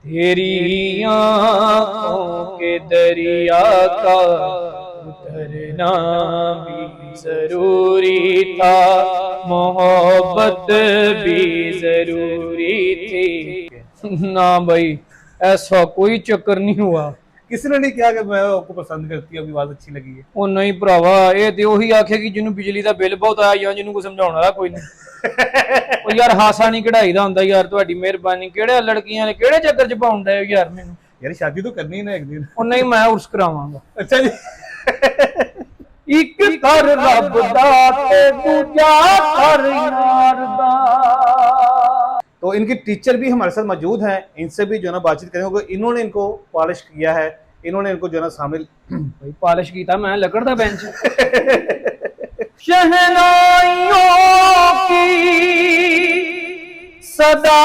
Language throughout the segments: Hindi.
तेरी आँखों के दरिया का उतरना भी जरूरी था, मोहब्बत भी जरूरी थी ना भाई। ऐसा कोई चक्कर नहीं हुआ। किसी ने नहीं किया कि मैं आपको पसंद करती हूँ, आवाज अच्छी लगी है। ਉਹ ਨਹੀਂ ਭਰਾਵਾ, ਇਹ ਤੇ ਉਹੀ ਆਖੇ ਕਿ ਜਿਹਨੂੰ ਬਿਜਲੀ ਦਾ ਬਿੱਲ ਬਹੁਤ ਆਇਆ ਜਾਂ ਜਿਹਨੂੰ ਕੋਈ ਸਮਝਾਉਣ ਵਾਲਾ ਕੋਈ ਨਹੀਂ। ਉਹ ਯਾਰ ਹਾਸਾ ਨਹੀਂ ਕਢਾਈ ਦਾ ਹੁੰਦਾ ਯਾਰ, ਤੁਹਾਡੀ ਮਿਹਰਬਾਨੀ। ਕਿਹੜੇ ਲੜਕੀਆਂ ਨੇ ਕਿਹੜੇ ਚੱਕਰ ਚ ਪਾਉਂਦਾ ਯਾਰ ਮੈਨੂੰ। यार शादी तो करनी है ना एक दिन। ਉਹ ਨਹੀਂ, ਮੈਂ ਉਰਸ ਕਰਾਵਾਂਗਾ। अच्छा जी। ਇੱਕ ਕਰ ਰੱਬ ਦਾ ਤੇ ਦੂਜਾ ਕਰ ਯਾਰ ਦਾ। तो इनके टीचर भी हमारे साथ मौजूद हैं, इनसे भी जो है ना बातचीत करेंगे। इन्होंने इनको पॉलिश किया है, इन्होंने इनको जो है ना शामिल भाई पॉलिश कीता मैं लकड़ दा बेंच। शहनाइयों की सदा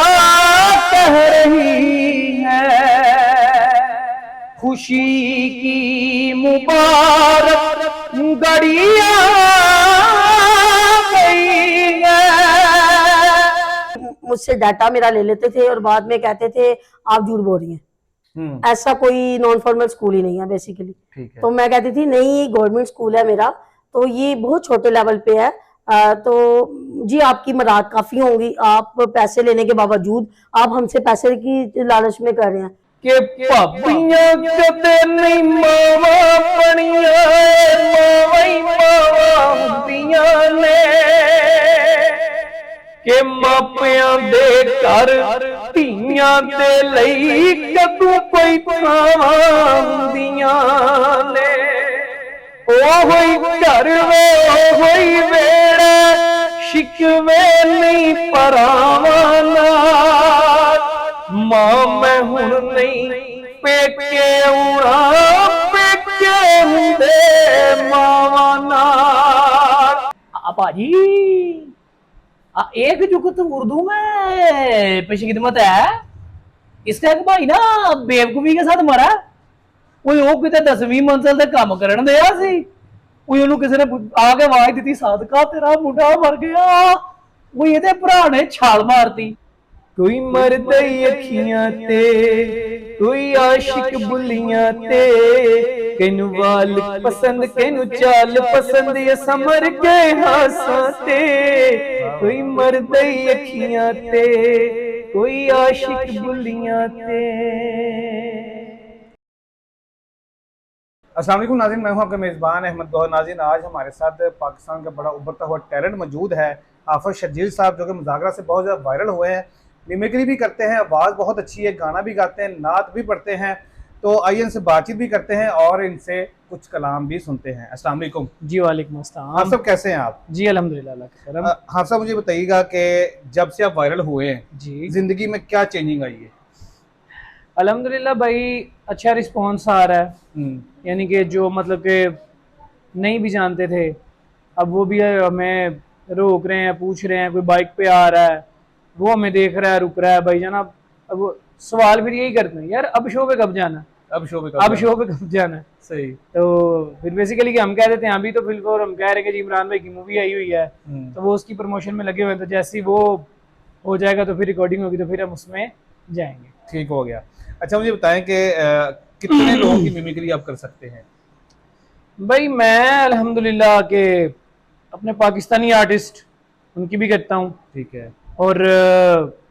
कह रही है, खुशी की मुबारक घड़ियां गई है। मुझसे डाटा मेरा ले लेते थे और बाद में कहते थे आप झूठ बोल रही हैं। ऐसा कोई नॉन फॉर्मल स्कूल ही नहीं है बेसिकली। तो मैं कहती थी नहीं, गवर्नमेंट स्कूल है मेरा, तो ये बहुत छोटे लेवल पे है। तो जी आपकी मराद काफी होंगी, आप पैसे लेने के बावजूद आप हमसे पैसे की लालच में कर रहे हैं कि भाबियां कदे नहीं मावा बनिया, मावा ही मावा हुंदियां ने। कि मापियां दे घर धीयां दे लई कदों कोई थावां हुंदियां ने। ओही घर वे ओही वेड़ा, शिकवे नहीं परावां नाल। मां मैं हुण नहीं पेके आउणा, पेके हुंदे मावां नाल। भाजी एक जुगत उर्दू में पेश खिदमत है। इसका एक भाई ना बेवकूफी के साथ मरा। कोई वो किते 10वीं मंजिल ते काम करन दिया सी, कोई ओनू किसी ने आके आवाज दी सादका तेरा मुंडा मर गया। वो ये भरा ने छाल मारती। कोई मरद अखियां ते कोई आशिक बुलियां ते, किनु वाल पसंद किनु चाल पसंद, ये समर के हासा ते। कोई मरद अखियां ते कोई आशिक बुलियां ते। अस्सलाम वालेकुम नाज़रीन, मैं हूं आपका मेज़बान अहमद गौहर। नाज़रीन आज हमारे साथ पाकिस्तान का बड़ा उभरता हुआ टैलेंट मौजूद है, हाफिज शर्जील साहब, जो कि मुज़ाकरा से बहुत ज़्यादा वायरल हुए हैं। मिमिक्री भी करते हैं, आवाज़ बहुत अच्छी है, गाना भी गाते हैं, नात भी पढ़ते हैं। तो आइए इनसे बातचीत भी करते हैं और इनसे कुछ कलाम भी सुनते हैं। अस्सलाम वालेकुम जी। वालेकुम अस्सलाम। हाँ सब कैसे हैं आप? जी अल्हम्दुलिल्लाह अल्लाह का करम। हाँ साहब मुझे बताइएगा कि जब से आप वायरल हुए हैं जी, जिंदगी में क्या चेंजिंग आई है? अल्हम्दुलिल्लाह भाई अच्छा रिस्पॉन्स आ रहा है। यानी कि जो मतलब कि नहीं भी जानते थे अब वो भी हमें रोक रहे हैं, पूछ रहे हैं। कोई बाइक पे आ रहा है वो हमें देख रहा है, रुक रहा है, भाई जाना। अब सवाल फिर यही करते हैं यार अब शो पे कब जाना, अब शो पे कब जाना है। सही। तो फिर बेसिकली कि हम कह देते हैं अभी तो फिल्म और हम कह रहे हैं कि इमरान भाई की मूवी आई हुई है, तो वो उसकी प्रमोशन में लगे हुए हैं। तो जैसे ही वो हो जाएगा तो फिर रिकॉर्डिंग होगी तो फिर हम उसमें जाएंगे। ठीक हो गया। अच्छा मुझे बताएं कि कितने लोगों की मिमिक्री आप कर सकते हैं? भाई मैं अल्हम्दुलिल्लाह के अपने पाकिस्तानी आर्टिस्ट उनकी भी करता हूँ, ठीक है, और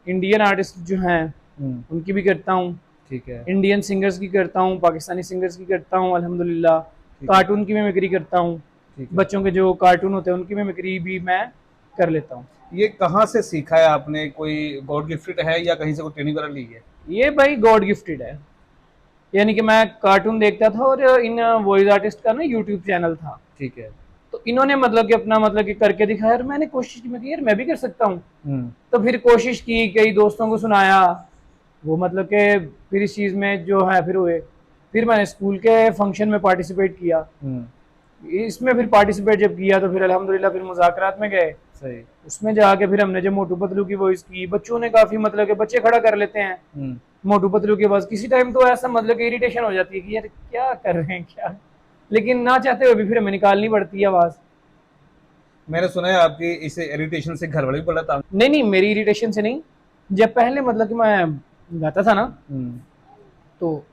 इंडियन आर्टिस्ट जो हैं उनकी भी करता हूँ, ठीक है, इंडियन सिंगर्स की करता हूँ, पाकिस्तानी सिंगर्स की करता हूँ अल्हम्दुलिल्लाह। कार्टून की मिमिक्री करता हूँ, बच्चों के जो कार्टून होते हैं उनकी मिमिक्री भी मैं कर लेता हूँ। ये कहाँ से सीखा है आपने? कोई गॉड गिफ्टेड है या कहीं से कोई ट्रेनिंग वगैरह ली है? ये भाई गॉड गिफ्टेड है। यानी कि मैं कार्टून देखता था और इन वॉइस आर्टिस्ट का ना यूट्यूब चैनल था, ठीक है, तो इन्होंने मतलब कि अपना मतलब कि करके दिखाया और मैंने कोशिश की, मैं यार मैं भी कर सकता हूँ। तो फिर कोशिश की, कई दोस्तों को सुनाया, वो मतलब कि फिर इस चीज़ में जो है फिर हुए। फिर मैंने स्कूल के फंक्शन में पार्टिसिपेट किया। इसमें फिर पार्टिसिपेट जब किया तो फिर अल्हम्दुलिल्लाह फिर मुज़ाकरात में गए। सही। उसमें जाके फिर हमने जब मोटू पतलू की वॉइस की, बच्चों ने काफ़ी मतलब कि बच्चे खड़ा कर लेते हैं मोटू पतलू की आवाज़। किसी टाइम तो ऐसा मतलब कि इरिटेशन हो जाती है कि यार क्या कर रहे हैं क्या, लेकिन ना चाहते हुए भी फिर हमें निकालनी पड़ती है आवाज़। मैंने सुना है आपकी इस इरिटेशन से घर वाले भी बड़ा तंग। नहीं, मेरी इरिटेशन से नहीं। जब पहले मतलब कि मैं गाता था ना, तो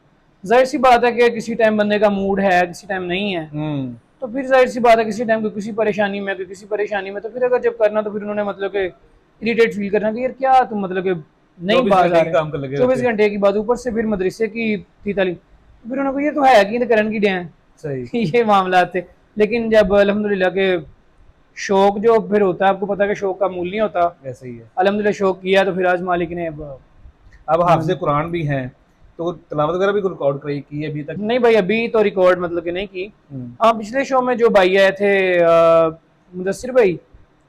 जाहिर सी बात है कि किसी टाइम बंदे का मूड है, किसी टाइम नहीं है, तो फिर जाहिर सी बात है किसी टाइम किसी परेशानी में, किसी परेशानी में, तो फिर अगर जब करना तो फिर उन्होंने मतलब कि इरिटेट फील करना कि यार क्या तुम मतलब कि नहीं बात आ काम कर लगे 24 घंटे की बात, ऊपर से फिर मदरसे की थी तालीम, फिर उन्होंने कहा ये तो है कि करन की डे सही ये मामला थे। लेकिन जब अल्हम्दुलिल्लाह के शौक जो फिर होता है, आपको पता है कि शौक का मूल्य नहीं होता, ऐसा ही है। अल्हम्दुलिल्लाह शौक किया तो फिर आज मालिक ने अब हाफिज़ कुरान भी हैं, तो तिलावत वगैरह भी रिकॉर्ड की है अभी तक? नहीं भाई अभी तो रिकॉर्ड मतलब कि नहीं की। हाँ पिछले शो में जो भाई आए थे मुदस्सिर भाई,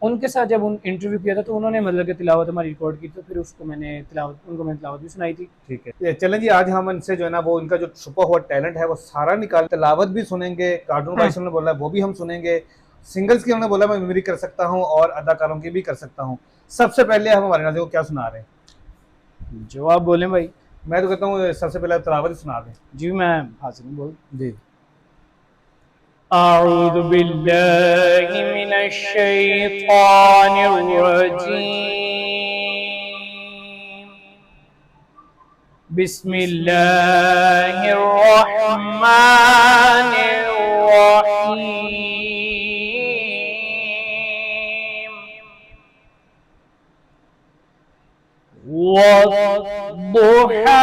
उनके साथ जब उन इंटरव्यू किया था तो उन्होंने मतलब कि तिलावत हमारी रिकॉर्ड की, तो फिर उसको मैंने तिलावत भी सुनाई थी। ठीक है, चलें जी, आज हम इनसे जो है ना वो इनका जो छुपा हुआ टैलेंट है वो सारा निकाल, तिलावत भी सुनेंगे, कार्टून भाई ने बोला वो भी हम सुनेंगे, सिंगल्स की हमने बोला मैं मेमोरी कर सकता हूँ और अदाकारों की भी कर सकता हूँ। सबसे पहले हम हमारे नाज़रीन को क्या सुना रहे हैं? जो आप बोले भाई। मैं तो कहता हूँ सबसे पहले तिलावत ही सुना दें। जी मैं हाजिर बोल जी। अऊज़ु बिल्लाहि मिनश शैतानिर रजीम, बिस्मिल्लाहिर रहमानिर रहीम, वद्दुहा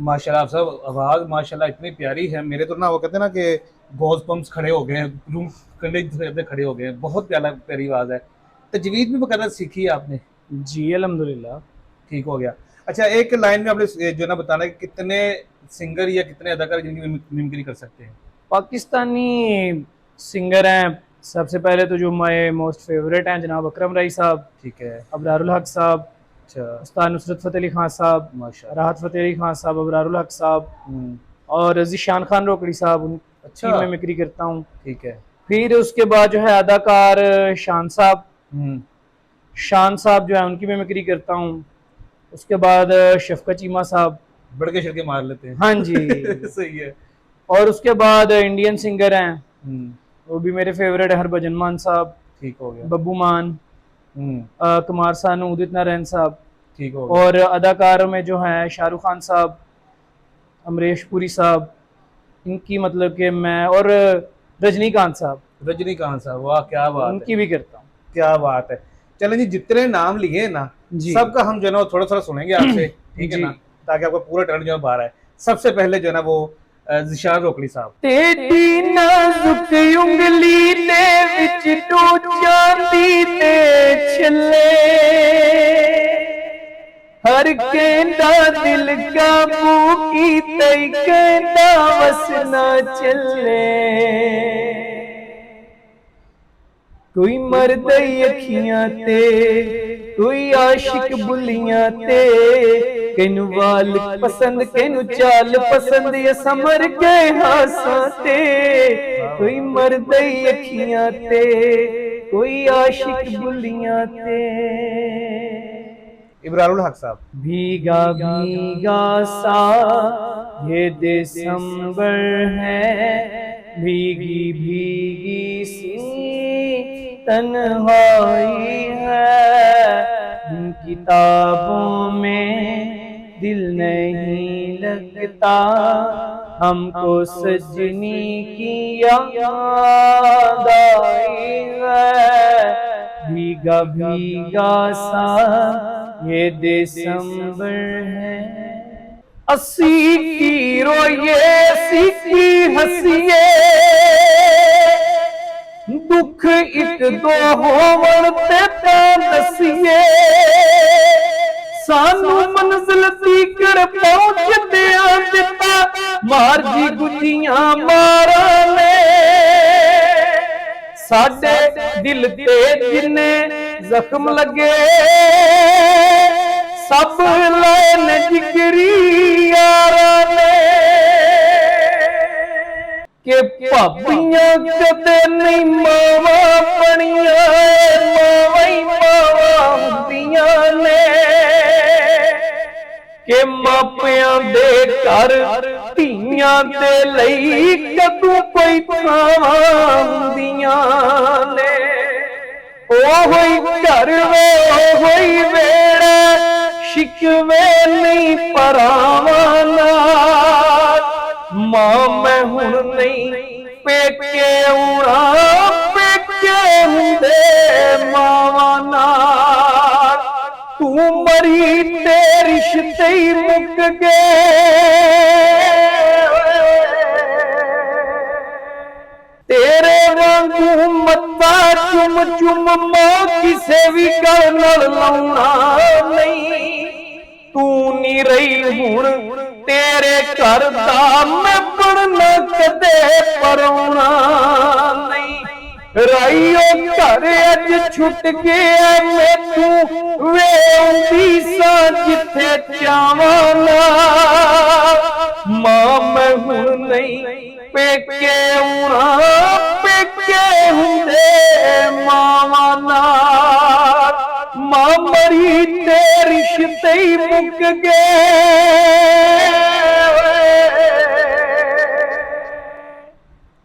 माशाल्लाह आप सब आवाज़ माशाल्लाह इतनी प्यारी है, मेरे तो ना वो कहते हैं ना कि गॉस पम्प्स खड़े हो गए हैं, रूम कंडे खड़े हो गए हैं, बहुत प्यारी आवाज़ है। तजवीज़ भी बकायदा सीखी है आपने? जी अल्हम्दुलिल्लाह ठीक हो गया। अच्छा, एक लाइन में आपने जो ना बताना है कि कितने सिंगर या कितने अदाकार जिनकी मिमिक्री कर सकते हैं? पाकिस्तानी सिंगर हैं, सबसे पहले तो जो मेरे मोस्ट फेवरेट हैं जनाब अकरम राई साहब, ठीक है, अबरारुल हक साहब, अच्छा, उस्ताद नुसरत फ़तेह अली खान साहब, माशाल्लाह, राहत फ़तेह अली खान साहब, अबरारुल हक साहब और ज़ीशान खान रोकड़ी साहब, उनकी मैं मिमिक्री करता हूँ। ठीक है। फिर उसके बाद जो है अदाकार शान साहब, शान साहब जो है उनकी मिमिक्री करता हूँ। उसके बाद शफकत चीमा साहब, बड़के शड़के मार लेते हैं। हाँ जी सही है। और उसके बाद इंडियन सिंगर हैं, वो भी मेरे फेवरेट है, हरभजन मान साहब, ठीक हो गया, बब्बू मान, कुमार सानू, उदित नारायण साहब, ठीक हो गया। और अदाकार में जो हैं शाहरुख खान साहब, अमरीश पुरी साहब, इनकी मतलब कि मैं, और रजनीकांत साहब, वाह क्या बात है, उनकी भी करता हूँ। क्या बात है। चलें जी, जितने नाम लिए ना सबका हम जो है ना थोड़ा थोड़ा सुनेंगे आपसे, ठीक है ना, ताकि आपका पूरा टैलेंट जो है बाहर आए। सबसे पहले जो है ना वो ज़ीशान रोकड़ी साहब। तेरी नाजुक उंगली दे विच टू चांदी दे छल्ले हर कहता दिल काबू की तई कहता वसना चले कोई मर्द अखियां ते कोई आशिक बुलियां ते कैनू वाल पसंद कैनू चाल पसंद ये समर के हासा ते कोई मर्द अखियां ते कोई आशिक बुलियां ते। इब्रारुल हक साहब। भीगा भीगा सा ये दिसंबर है भीगी भीगी सी तन्हाई है किताबों में दिल नहीं लगता हमको सजनी की याद आई है भीगा भीगा सा ये दिसंबर है। 80 की रोये 80 की हंसिए दुख एक दो होवन ते दसिए सानू मंजिल तीकर पहुंच दिया दिता मार जी गुजियां मारा ने साडे दिल ते जिन्ने जख्म लगे सब लैन जिगरी यारा ने के भाबियां कदे नहीं मावा बनिया मावा ही मावा हुंदियां ने के मापियां दे घर धीयां दे लई कदू कोई थावां हुंदियां ने ओ होई घर वे ओ होई वेड़ा शिकवे नहीं परावां नाल मां मैं हुण नहीं पेके उड़ा पेके हुंदे मावां नाल तू मरी ते रिश्ते ही मुक गए तेरे वांगू मत्ता चुम चुम मां किसे भी गल नाल लाउणा नहीं तू नी रही हुण तेरे घर दा मैं पढ़ना कदे पराउणा नहीं राइयो घर अज छुट गया मैनू वे आउंदी सा जिथे चावां ना मां मैं हुण नहीं पेके उड़ा पेके हुंदे मावां नाल मां मरी ते रिश्ते ही मुक गए।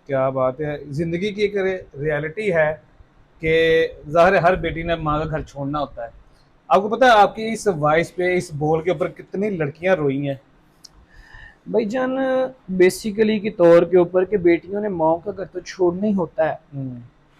क्या बात है। जिंदगी की एक रियलिटी है कि ज़ाहिर है हर बेटी ने माँ का घर छोड़ना होता है। आपको पता है आपकी इस वॉइस पे इस बोल के ऊपर कितनी लड़कियां रोई हैं भाईजान बेसिकली के तौर के ऊपर के बेटियों ने माओ का घर तो छोड़ना ही होता है।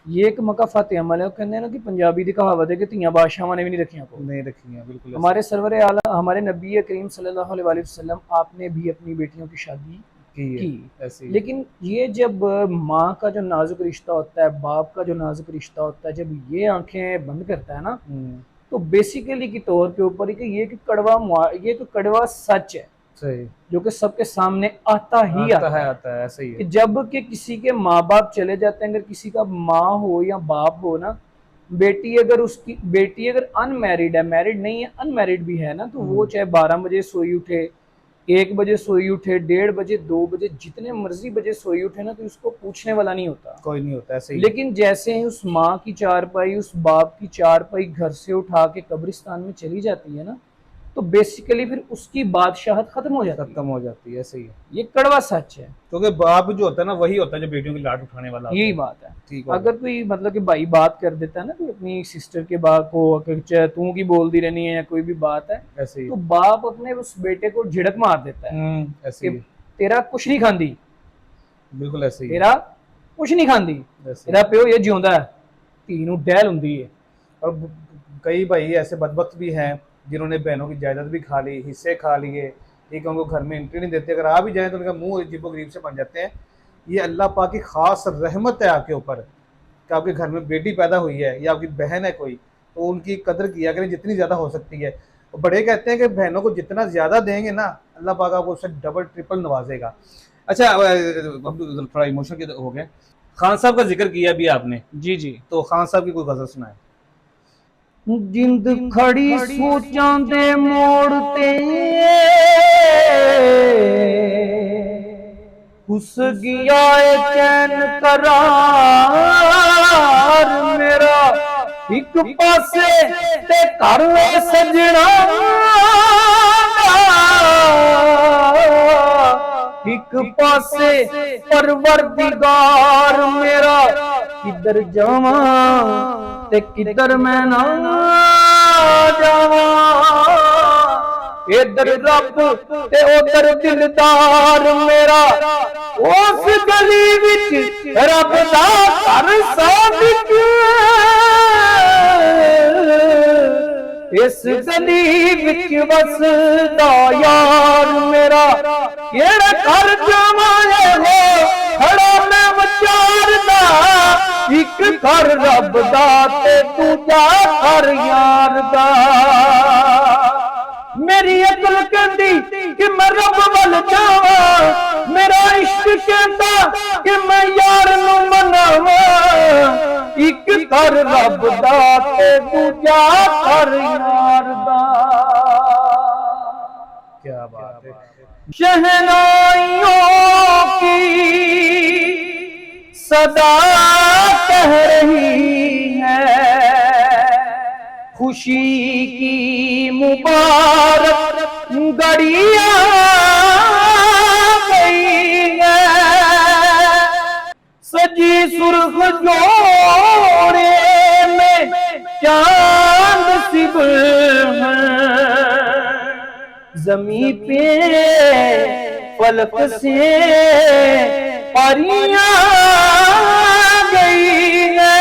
ये एक मका फाते अमल है। कहते हैं ना कि पंजाबी दी कहावत है कि धीयां बादशाहां ने भी नहीं रखियां को नहीं रखी हैं बिल्कुल। हमारे सरवर आला हमारे नबी करीम सल्लल्लाहु अलैहि वसल्लम आपने भी अपनी बेटियों की शादी की। लेकिन ये जब माँ का जो नाजुक रिश्ता होता है बाप का जो नाजुक रिश्ता होता है जब ये आंखें बंद करता है ना तो बेसिकली के तौर के ऊपर ये कि कड़वा सच है सही जो कि सबके सामने आता है ऐसे ही है। कि जब कि किसी के माँ बाप चले जाते हैं अगर किसी का माँ हो या बाप हो ना बेटी अगर अनमैरिड है मैरिड नहीं है अनमैरिड भी है ना तो वो चाहे 12 बजे सोई उठे 1 बजे सोई उठे 1:30 बजे 2 बजे जितने मर्जी बजे सोई उठे ना तो उसको पूछने वाला नहीं होता कोई नहीं होता ऐसे ही। लेकिन जैसे ही उस माँ की चारपाई उस बाप की चारपाई घर से उठा के कब्रिस्तान में चली जाती है ना तो बेसिकली फिर उसकी बादशाहत खत्म हो जाती है। ऐसे ही है। ये कड़वा सच है क्योंकि बाप जो होता है ना वही होता है जो बेटियों की लाट उठाने वाला यही बात है। ठीक अगर कोई मतलब कि भाई बात कर देता है ना कोई अपनी सिस्टर के बाप को चाहे तू की बोल दी रहनी है या कोई भी बात है ऐसे ही तो बाप अपने उस बेटे को झिड़क मार देता है ऐसे ही। तेरा कुछ नहीं खांदी बिल्कुल ऐसे ही तेरा कुछ नहीं खांदी तेरा प्यो ये जिਉਂਦਾ है धी नूं डैल हुंदी है। और कई भाई ऐसे बदबख्त भी हैं जिन्होंने बहनों की जायदाद भी खा ली हिस्से खा लिए ठीक है उनको घर में एंट्री नहीं देते अगर आ भी जाए तो उनका मुंह अजीबो गरीब से बन जाते हैं। ये अल्लाह पाक की खास रहमत है आपके ऊपर कि आपके घर में बेटी पैदा हुई है या आपकी बहन है कोई तो उनकी कदर किया करें जितनी ज़्यादा हो सकती है। बड़े कहते हैं कि बहनों को जितना ज्यादा देंगे ना, अल्लाह पाक आपको उससे डबल ट्रिपल नवाजेगा। अच्छा, अब थोड़ा इमोशनल हो गए। खान साहब का जिक्र किया अभी आपने, जी जी। तो खान साहब की कोई गजल सुनाए। जिंद खड़ी सोचां दे मोड़ ते घुस गया है चैन करार मेरा, एक पासे ते कर ले सजना, एक पासे परवरदिगार मेरा, किधर जावा ते किधर मैं ना जावा, इधर रब ते उधर दिलदार मेरा, उस गली विच रब दा घर सादिक, इस गली विच वसदा यार मेरा, केड़ा घर जावां हो खड़ा मैं विचारदा, एक घर रब दा ते दूजा घर यार दा। मेरी अकल कहती कि मैं रब वल जावा, मेरा इश्क कहता कि मैं यार नू मनावा, एक घर रब दा ते दूजा घर यार दा। क्या बात है। शहनाइयों की सदा कह रही है, खुशी की मुबारक घड़िया गई है, सजी सुर्ख जोड़े में चांद सिबल है, जमी पे फलक से परियां गई है,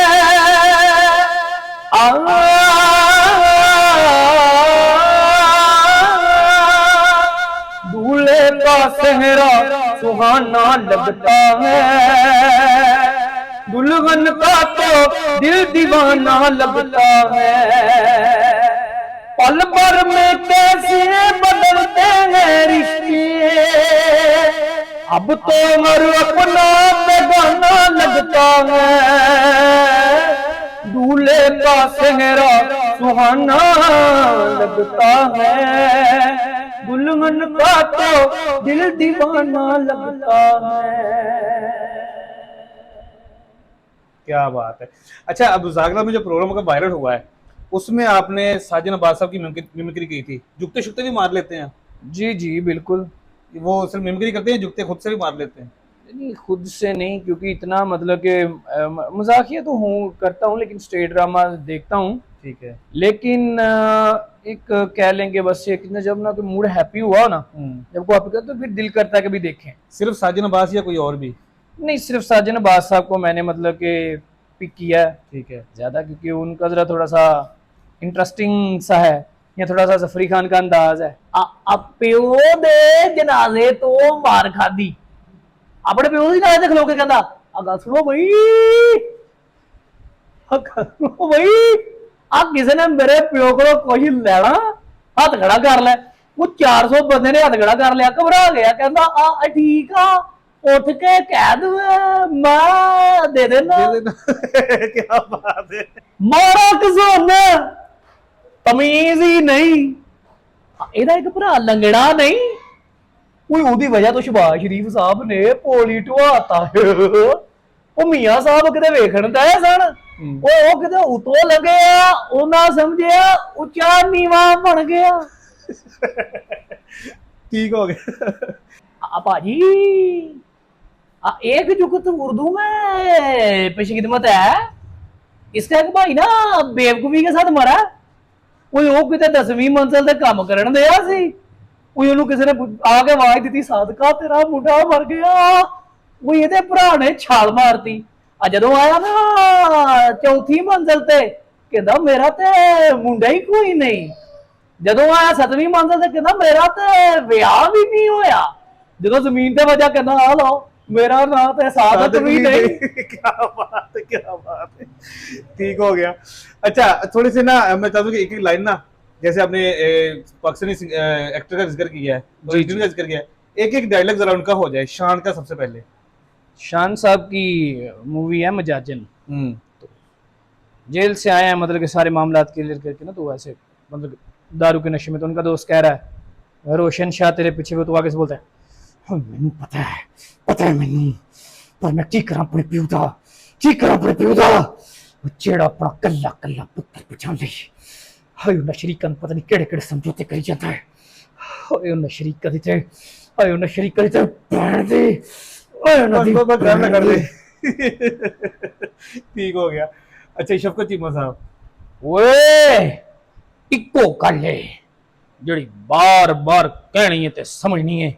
दूल्हे का सेहरा सुहाना लगता है, दुल्हन का तो दिल दीवाना लगता है, पल भर में कैसे बदलते हैं रिश्ते, अब तो हर अपना बेगाना लगता है, दूल्हे का सेहरा सुहाना लगता है, दुल्हन का तो दिल दीवाना लगता है। क्या बात है। अच्छा, अब जागरा में जो प्रोग्राम का वायरल हुआ है, उसमें आपने साजिद अब्बास साहब की मिमिक्री की थी। जुगते शुगते भी मार लेते हैं? जी जी बिल्कुल। वो सिर्फ मिमिक्री करते हैं, जुगते खुद से भी मार लेते हैं? नहीं, खुद से नहीं, क्योंकि इतना मतलब कि मजाकिया तो हूँ करता हूँ, लेकिन स्टेज ड्रामा देखता हूँ। ठीक है। लेकिन एक कह लेंगे बस ये कितना, जब ना कोई मूड हैप्पी हुआ ना, जब को हैप्पी तो फिर दिल करता है कभी देखें। सिर्फ साजिद अब्बास या कोई और भी? नहीं, सिर्फ साजिद अब्बास साहब को मैंने मतलब कि पिक किया है। ठीक है। ज्यादा क्योंकि उनका जरा थोड़ा सा इंटरेस्टिंग सा है, या थोड़ा सा जफरी खान का अंदाज है। प्यो दे जनाजे तो मार खादी, अपने प्यो की नाले खलो के कहता अगा सुनो भाई, सुनो भाई, आ किसी ने मेरे प्यो को कोई लेना हाथ खड़ा कर ले, वो 400 बंदे ने हाथ खड़ा कर लिया, घबरा गया, कहता आ ठीक आ, उठ के कह दू मैं दे देना। क्या बात है। मारा किसान तमीज ही नहीं, ਇਹਦਾ ਇੱਕ ਭਰਾ ਲੰਗੜਾ ਨਹੀਂ, ਕੋਈ ਉਹਦੀ ਵਜ੍ਹਾ ਤੋਂ ਸ਼ਬਾਜ਼ ਸ਼ਰੀਫ ਸਾਹਿਬ ਨੇ ਪੋਲੀ ਢਵਾਤਾ। ਉਹ ਮੀਆਂ ਸਾਹਿਬ ਕਿਤੇ ਵੇਖਣ ਦਾ ਸਨ, ਉਹ ਕਿਤੇ ਉਤੋਂ ਲੱਗਿਆ, ਉਹਨਾਂ ਸਮਝਿਆ ਉੱਚਾ ਨੀਵਾ ਬਣ ਗਿਆ। ठीक हो गया। भाजी एक जुगत उर्दू में पेश खिदमत है, इसका एक भाई ना बेवकूफी के साथ मरा, कोई वो किते 10वीं मंजिल ते काम करन दिया सी, कोई ਉਹਨੂੰ ਕਿਸੇ ਨੇ ਆ ਕੇ ਆਵਾਜ਼ ਦਿੱਤੀ ਸਾਦਕਾ ਤੇਰਾ ਮੁੰਡਾ ਮਰ ਗਿਆ, ਉਹ ਇਹਦੇ ਭਰਾ ਨੇ ਛਾਲ ਮਾਰਤੀ। ਆ ਜਦੋਂ ਆਇਆ ਨਾ ਚੌਥੀ ਮੰਜ਼ਿਲ ਤੇ ਕਹਿੰਦਾ ਮੇਰਾ ਤੇ ਮੁੰਡਾ ਹੀ ਕੋਈ ਨਹੀਂ, ਜਦੋਂ ਆਇਆ 7ਵੀਂ ਮੰਜ਼ਿਲ ਤੇ ਕਹਿੰਦਾ ਮੇਰਾ ਤੇ ਵਿਆਹ ਵੀ ਨਹੀਂ ਹੋਇਆ, ਜਦੋਂ ਜ਼ਮੀਨ ਤੇ ਵਜਾ ਕਹਿੰਦਾ ਆ ਲਓ मेरा नाम तो सादत भी नहीं। क्या बात है, क्या बात है। ठीक हो गया। अच्छा, थोड़ी सी ना मैं चाहता हूँ कि एक एक लाइन ना जैसे आपने पाकिस्तानी एक्टर का जिक्र किया है और इंडियन का जिक्र किया है, एक एक डायलॉग जरा उनका हो जाए। शान का सबसे पहले। शान साहब की मूवी है मजाजन, तो जेल से आए हैं, मतलब कि सारे मामला क्लियर करके ना, तो ऐसे मतलब दारू के नशे में, तो उनका दोस्त कह रहा है रोशन शाह तेरे पीछे, वो तो आगे से बोलता है मैनू पता है मैनू, पर मैं की करा अपने प्यू दा, की करा अपने प्यू दा, जेड़ा अपना कल्ला कल्ला पुत्र बचा ले। हाय उन्हें शरीकन पता नहीं केड़े केड़े समझौते करी जाता है। हाय उन्हें शरीक दी ते, हाय उन्हें शरीक दी ते भैन दी, हाय उन्हें दी बस कर दे। ठीक हो गया। अच्छा शफकत चीमा साहब। ओए इको गल है ਜਿਹੜੀ ਬਾਰ-ਬਾਰ ਕਹਿਣੀ ਹੈ ਤੇ ਸਮਝਣੀ ਹੈ,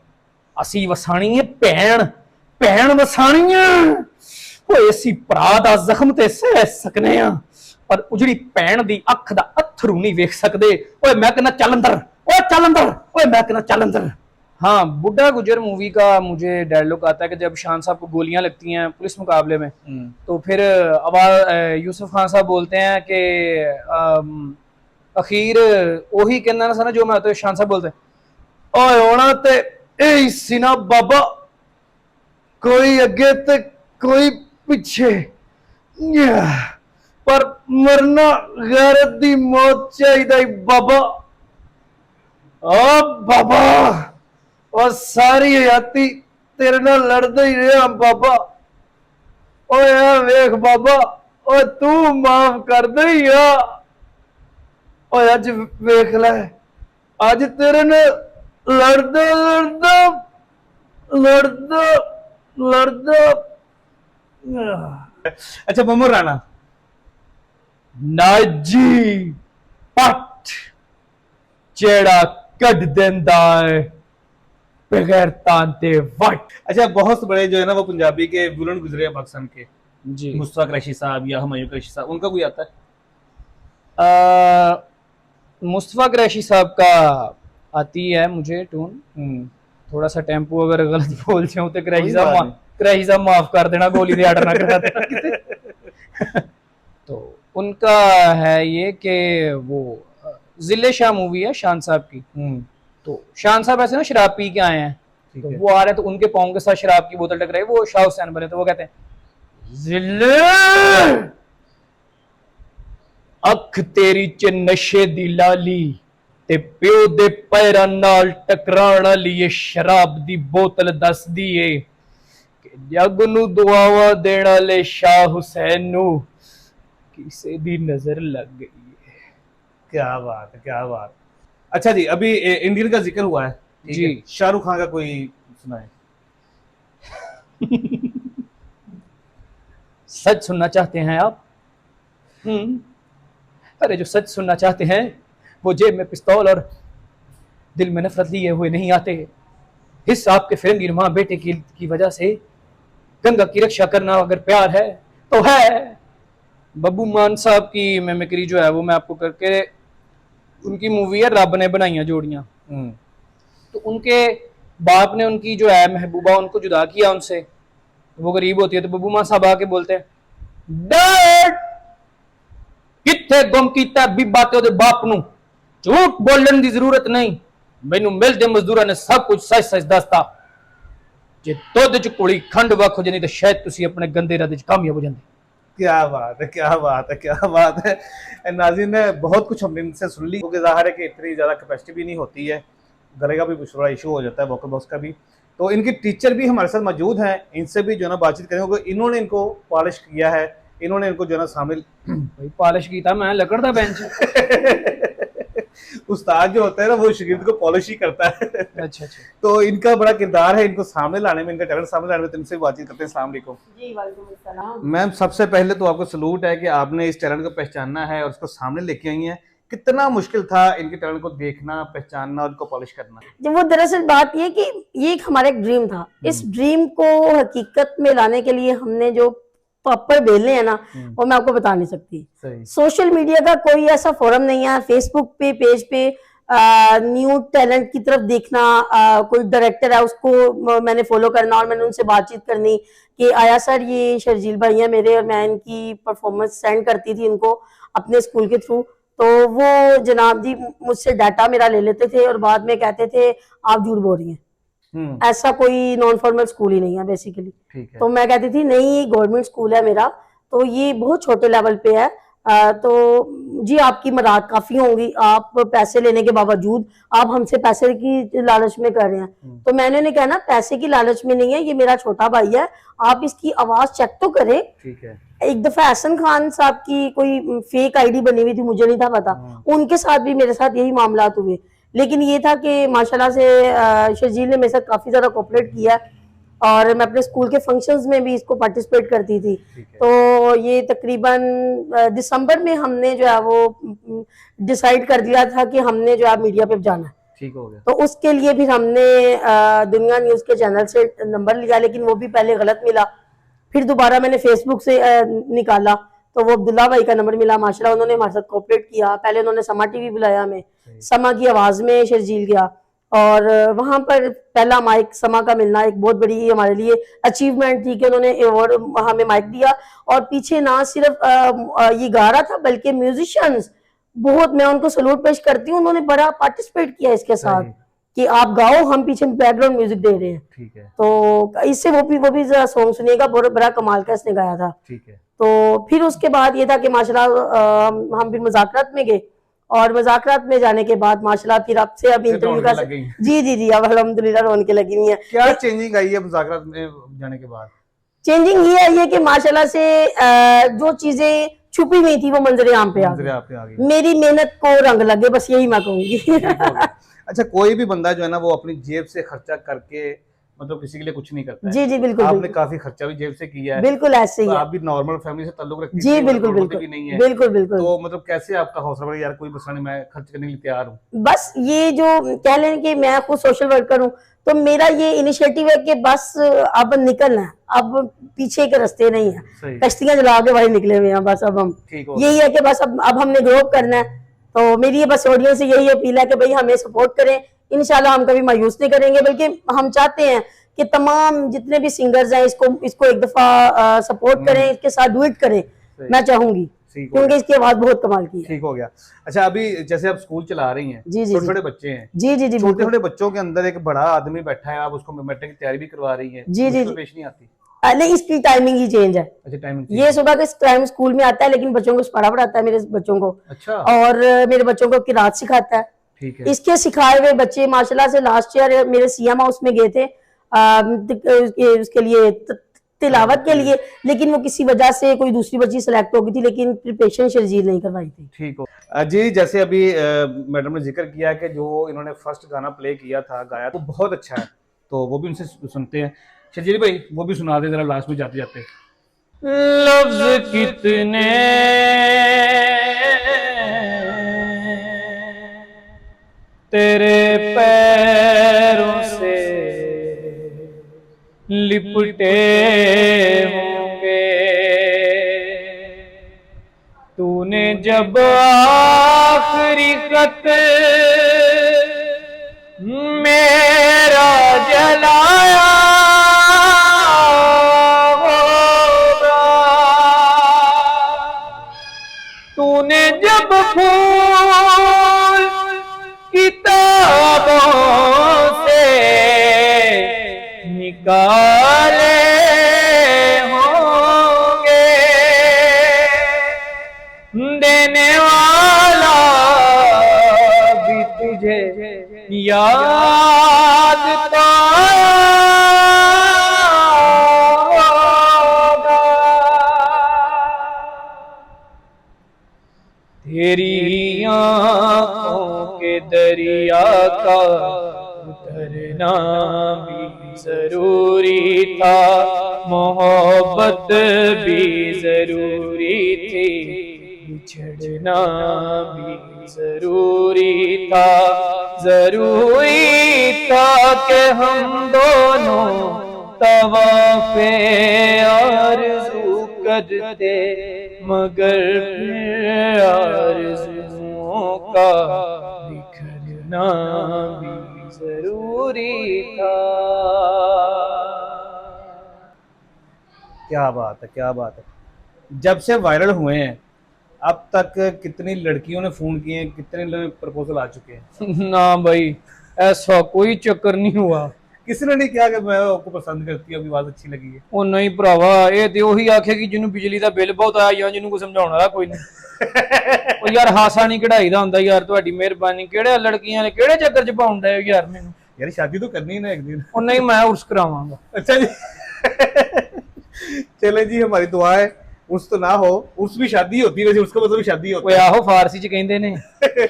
ਅਸੀਂ ਵਸਾਣੀ ਹੈ ਭੈਣ ਵਸਾਣੀ ਹੈ। ਓਏ ਅਸੀਂ ਭਰਾ ਦਾ ਜ਼ਖਮ ਤੇ ਸਹਿ ਸਕਨੇ ਆ, ਪਰ ਉਜੜੀ ਭੈਣ ਦੀ ਅੱਖ ਦਾ ਅਥਰੂ ਨਹੀਂ ਵੇਖ ਸਕਦੇ। ਓਏ ਮੈਂ ਕਹਿੰਦਾ ਚੱਲ ਅੰਦਰ, ਓਏ ਚੱਲ अंदर, ओए मैं कहना चल अंदर। हाँ, बुड्ढा गुजर मूवी का मुझे डायलॉग आता है कि जब शान साहब को गोलियां लगती हैं पुलिस मुकाबले में, तो फिर यूसुफ खान साहब बोलते हैं कि अखीर ਉਹੀ ਕਹਿੰਦਾ ਨਾ ਜੋ ਮੈਂ ਤੇ शान साहब बोलते हैं ओए होना ते ए सीना बाबा, कोई अगे ते कोई पीछे, पर मरना गैरत दी मौत चाहिदा बाबा। ओ बाबा और सारी हयाती तेरे नाल लड़दा ही रहा बाबा। ओए वेख बाबा, ओ तू माफ कर दे यार। ओए अज वेख ले, अज तेरे ने लड़दा लड़दा लड़दा लड़दा। अच्छा ममूर राणा। नाजी पट जेड़ा कट देंदा है बगैर तांते वट। अच्छा बहुत बड़े जो है ना वो पंजाबी के विलन गुजरे हैं पाकिस्तान के जी, मुस्तफा कुरैशी साहब या हुमायूं कुरैशी साहब, उनका कोई आता है? मुस्तफा कुरैशी साहब का आती है मुझे टून, थोड़ा सा टेम्पो अगर गलत बोल जाऊं तो कुरैशी साहब माफ कर देना, गोली दे आर्डर ना करा देना। तो उनका है ये कि वो जिले शाह मूवी है शान साहब की, तो शान साहब ऐसे ना शराब पी के आए हैं, तो वो आ रहे हैं, तो उनके पाँव के साथ शराब की बोतल टकराई, वो शाह हुसैन बने, तो वो कहते हैं जिले अख तेरी च नशे दी लाली ते प्यो दे पैरां नाल टकराण वाली शराब दी बोतल दसदी है कि जग नू दुआवां देण वाले शाह हुसैन नू किसे दी नजर लग गई है। क्या बात है, क्या बात। अच्छा जी, अभी इंडियन का जिक्र हुआ है जी, शाहरुख खान का कोई सुनाए। सच सुनना चाहते हैं आप? अरे जो सच सुनना चाहते हैं वो जेब में पिस्तौल और दिल में नफरत लिए हुए नहीं आते। हिस्सा आपके फिरंगी माँ बेटे की वजह से गंगा की रक्षा करना अगर प्यार है तो है। बब्बू मान साहब की मिमिक्री जो है वो मैं आपको करके, उनकी मूवी है रब ने बनाई जोड़ियां, तो उनके बाप ने उनकी जो है महबूबा उनको जुदा किया उनसे, वो गरीब होती है, तो बब्बू मान साहब आके बोलते हैं डैड किथे गुम कीता बीबा ते ओदे बाप नू, झूठ बोलने की जरूरत नहीं, मैनू मिलदे मजदूरां ने सब कुछ सच सच दसता। जे दुध च कुड़ी खंड वख हो जांदी तो शायद तुसी अपने गंदे इरादे च कामयाब हो जांदे। क्या बात है, क्या बात है, क्या बात है। नाज़रीन ने बहुत कुछ हमने इनसे सुन ली, क्योंकि जाहिर है कि इतनी ज़्यादा कैपेसिटी भी नहीं होती है, गले का भी कुछ बड़ा इशू हो जाता है, वोकल बॉक्स का भी। तो इनके टीचर भी हमारे साथ मौजूद हैं, इनसे भी जो है ना बातचीत करेंगे, क्योंकि इन्होंने इनको पॉलिश किया है, इन्होंने इनको जो है ना शामिल भाई पॉलिश की था, मैं लकड़ था बेंच। उस्ताद जो होता है ना वो शागिर्द को पॉलिश ही करता है। अच्छा अच्छा, तो इनका बड़ा किरदार है, इनको सामने लाने में, इनका टैलेंट सामने लाने में, तो इनसे बातचीत करते हैं। अस्सलाम वालेकुम जी, वालेकुम अस्सलाम। मैम, सबसे पहले तो आपको सलूट है कि आपने इस टैलेंट को पहचाना है और उसको सामने लेके आई हैं। कितना मुश्किल था इनके टैलेंट को देखना, पहचानना और उनको पॉलिश करना? जब वो दरअसल बात ये कि ये एक हमारा एक ड्रीम था, इस ड्रीम को हकीकत में लाने के लिए हमने जो पापड़ बेलने हैं ना, वो मैं आपको बता नहीं सकती। सही। सोशल मीडिया का कोई ऐसा फोरम नहीं है, फेसबुक पे पेज पे न्यू टैलेंट की तरफ देखना, कोई डायरेक्टर है उसको मैंने फॉलो करना और मैंने उनसे बातचीत करनी कि आया सर ये शर्जील भाई हैं मेरे, और मैं इनकी परफॉर्मेंस सेंड करती थी इनको अपने स्कूल के थ्रू, तो वो जनाब जी मुझसे डाटा मेरा ले लेते थे और बाद में कहते थे आप झूठ बोल रही हैं। ऐसा कोई नॉन फॉर्मल स्कूल ही नहीं है बेसिकली। तो मैं कहती थी नहीं गवर्नमेंट स्कूल है मेरा, तो ये बहुत छोटे लेवल पे है। तो जी आपकी मदद काफी होंगी, आप पैसे लेने के बावजूद आप हमसे पैसे की लालच में कर रहे हैं। तो मैंने उन्हें कहा ना पैसे की लालच में नहीं है, ये मेरा छोटा भाई है, आप इसकी आवाज चेक तो करें। ठीक है। एक दफा एहसन खान साहब की कोई फेक आईडी बनी हुई थी, मुझे नहीं था पता, उनके साथ भी मेरे साथ यही मामला हुए। लेकिन ये था कि माशाल्लाह से शर्जील ने मेरे साथ काफी ज्यादा कोऑपरेट किया और मैं अपने स्कूल के फंक्शंस में भी इसको पार्टिसिपेट करती थी। तो ये तकरीबन दिसंबर में हमने जो है वो डिसाइड कर दिया था कि हमने जो है मीडिया पे जाना है। ठीक हो गया। तो उसके लिए फिर हमने दुनिया न्यूज के चैनल से नंबर लिया, लेकिन वो भी पहले गलत मिला। फिर दोबारा मैंने फेसबुक से निकाला तो वो अब्दुल्ला भाई का नंबर मिला। माशाल्लाह उन्होंने हमारे साथ कोऑपरेट किया। पहले उन्होंने समा टीवी बुलाया हमें, समा की आवाज में शर्जील गया और वहां पर पहला माइक समा का मिलना एक बहुत बड़ी हमारे लिए अचीवमेंट थी कि उन्होंने अवार्ड हमें माइक दिया। और पीछे ना सिर्फ ये गा रहा था बल्कि म्यूजिशियंस बहुत, मैं उनको सलूट पेश करती हूँ, उन्होंने बड़ा पार्टिसिपेट किया इसके साथ कि आप गाओ, हम पीछे बैकग्राउंड म्यूजिक दे रहे हैं। ठीक है। तो इससे वो भी सॉन्ग सुनिएगा, बहुत बड़ा कमाल का इसने गाया था। ठीक है। तो फिर उसके बाद ये था कि माशाल्लाह हम फिर मुज़ाकरात में गए और मुज़ाकरात में जाने के बाद माशाल्लाह फिर अब से अब इंटरव्यू का जी अब अल्हम्दुलिल्लाह रोन के लगी हुई है। क्या चेंजिंग आई है मुज़ाकरात में जाने के बाद? चेंजिंग ये आई है कि माशाल्लाह से जो चीजें छुपी हुई थी वो मंजरे आम पे आ गई। मेरी मेहनत को रंग लगे, बस यही मैं कहूंगी। अच्छा, कोई भी बंदा जो है ना वो अपनी जेब से खर्चा करके मतलब किसी के लिए कुछ नहीं करता है। जी बिल्कुल। आपने काफी खर्चा भी जेब से किया है। बिल्कुल ऐसे ही है। आप भी नॉर्मल फैमिली से ताल्लुक रखती जी बिल्कुल भी नहीं है। बिल्कुल। तो मतलब कैसे आपका हौसला बढ़ा यार कोई मसला नहीं, मैं खर्च करने के लिए तैयार हूँ? बस ये जो कह लें कि मैं खुद सोशल वर्कर हूँ, तो मेरा ये इनिशिएटिव है कि बस अब निकलना है, अब पीछे के रास्ते नहीं है, कश्तियां जला के भाई निकले हुए हैं। बस अब हम यही है कि बस अब हमने ग्रो अप करना है। तो मेरी ये बस ऑडियंस से यही अपील है कि भाई हमें सपोर्ट करें, इंशाल्लाह हम कभी मायूस नहीं करेंगे, बल्कि हम चाहते हैं कि तमाम जितने भी सिंगर्स हैं इसको एक दफा सपोर्ट करें, इसके साथ डुएट करें, मैं चाहूंगी, क्योंकि इसकी आवाज बहुत कमाल की है। ठीक हो गया। अच्छा, अभी जैसे आप स्कूल चला रही हैं, छोटे बच्चे हैं, जी छोटे बच्चों के अंदर एक बड़ा आदमी बैठा है, आप उसको मैट्रिक की तैयारी भी करवा रही हैं, जी पेश नहीं आती? नहीं, इसकी टाइमिंग ही चेंज है। अच्छा, टाइमिंग ये सुबह के टाइम स्कूल में आता है, लेकिन बच्चों को पढ़ा पढ़ाता है मेरे बच्चों को। अच्छा। और मेरे बच्चों को किरात सिखाता है। ठीक है। इसके सिखाए हुए बच्चे माशाल्लाह से लास्ट ईयर मेरे सीएम हाउस में गए थे उसके लिए तिलावत के लिए, लेकिन वो किसी वजह से कोई दूसरी बच्ची सिलेक्ट हो गई थी, लेकिन प्रिपरेशन शर्जील नहीं करवाई थी। ठीक हो जी। जैसे अभी मैडम ने जिक्र किया कि जो इन्होंने फर्स्ट गाना प्ले किया था, गाया, वो बहुत अच्छा है, तो वो भी उनसे सुनते हैं। शर्जील भाई वो भी सुना दे जरा लास्ट में जाते जाते। लफ्ज कितने तेरे पैरों से लिपटे होंगे, तूने जब आखिरी खत मेरा जलाया होगा, तूने जब फूल किताबों से निकाले होंगे, देने वाला भी तुझे याद पाया होगा, तेरी आँखों के दरिया का उतरना भी जरूरी था, मोहब्बत भी जरूरी थी, बिछड़ना भी जरूरी था, जरूरी था कि हम दोनों तवाफ़े आरज़ू करते, मगर आरज़ुओं का बिखरना भी जरूरी था। क्या बात है, क्या बात है। जब से वायरल हुए हैं अब तक कितनी लड़कियों ने फोन किए हैं, कितने प्रपोजल आ चुके हैं? ना भाई ऐसा कोई चक्कर नहीं हुआ। किसी ने नहीं किया कि मैं आपको पसंद करती हूँ, आपकी आवाज अच्छी लगी है? ਉਹ ਨਹੀਂ ਭਰਾਵਾ ਇਹ ਤੇ ਉਹੀ ਆਖੇ ਕਿ ਜਿਹਨੂੰ ਬਿਜਲੀ ਦਾ ਬਿੱਲ ਬਹੁਤ ਆਇਆ ਜਾਂ ਜਿਹਨੂੰ ਕੋਈ ਸਮਝਾਉਣ ਵਾਲਾ ਕੋਈ ਨਹੀਂ। ਉਹ ਯਾਰ ਹਾਸਾ ਨਹੀਂ ਕਢਾਈਦਾ ਹੁੰਦਾ ਯਾਰ, ਤੁਹਾਡੀ ਮਿਹਰਬਾਨੀ। ਕਿਹੜੇ ਲੜਕੀਆਂ ਨੇ ਕਿਹੜੇ ਚੱਕਰ ਚ ਪਾਉਣ ਡਏ ਯਾਰ ਮੈਨੂੰ। यार शादी तो करनी है ना एक दिन। ਉਹ ਨਹੀਂ ਮੈਂ ਉਰਸ ਕਰਾਵਾਂਗਾ। अच्छा जी चले जी, हमारी दुआ है उर्स तो ना हो, उर्स भी शादी होती है वैसे, उसका मतलब भी शादी होती ਓਏ ਆਹੋ ਫਾਰਸੀ ਚ ਕਹਿੰਦੇ ਨੇ। है।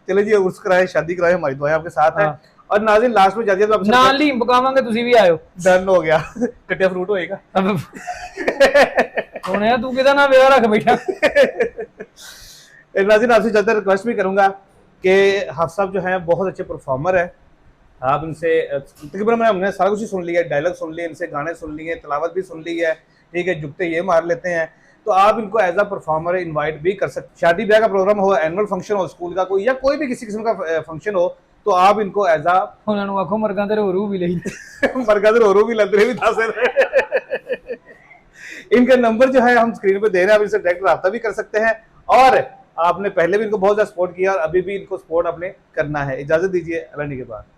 चले जी, उर्स कराए, शादी कराए, हमारी दुआ आपके साथ है। और नाज़रीन लास्ट में जाती है तो आपसे ਨਾਲ ਲੀਮ ਪਕਾਵਾਂਗੇ, ਤੁਸੀਂ ਵੀ ਆਇਓ। डन हो गया कटिया फ्रूट होएगा। ਸੋਹਣਿਆ ਤੂੰ ਕਿਹਦਾ ਨਾ ਵਿਆਹ ਰੱਖ ਬੈਠਾ। नाज़रीन आपसे ज़्यादा रिक्वेस्ट भी करूंगा कि हाफ़ साहब जो है बहुत अच्छे परफॉर्मर है। आप इनसे तकरीबन हमने सारा कुछ ही सुन लिया है, डायलॉग सुन लिए, इनसे गाने सुन लिए, तलावत भी सुन ली है, ठीक है, जुगते ये मार लेते हैं। तो आप इनको एज अ परफॉर्मर इनवाइट भी कर सकते। शादी ब्याह का प्रोग्राम हो, एनुअल फंक्शन हो स्कूल का कोई, या कोई भी किसी किस्म का फंक्शन हो, तो आप इनको एज अ ਉਹਨਾਂ ਨੂੰ ਆਖੋ ਮਰਗਾਂ ਤੇ ਰੂ ਵੀ ਲਈ। मरकज और भी लग रहे भी था सर। इनका नंबर जो है हम स्क्रीन पे दे रहे हैं, आप इनसे डायरेक्ट रब्ता भी कर सकते हैं। और आपने पहले भी इनको बहुत ज्यादा सपोर्ट किया और अभी भी इनको सपोर्ट आपने करना है। इजाजत दीजिए, अल्लाह के बाद।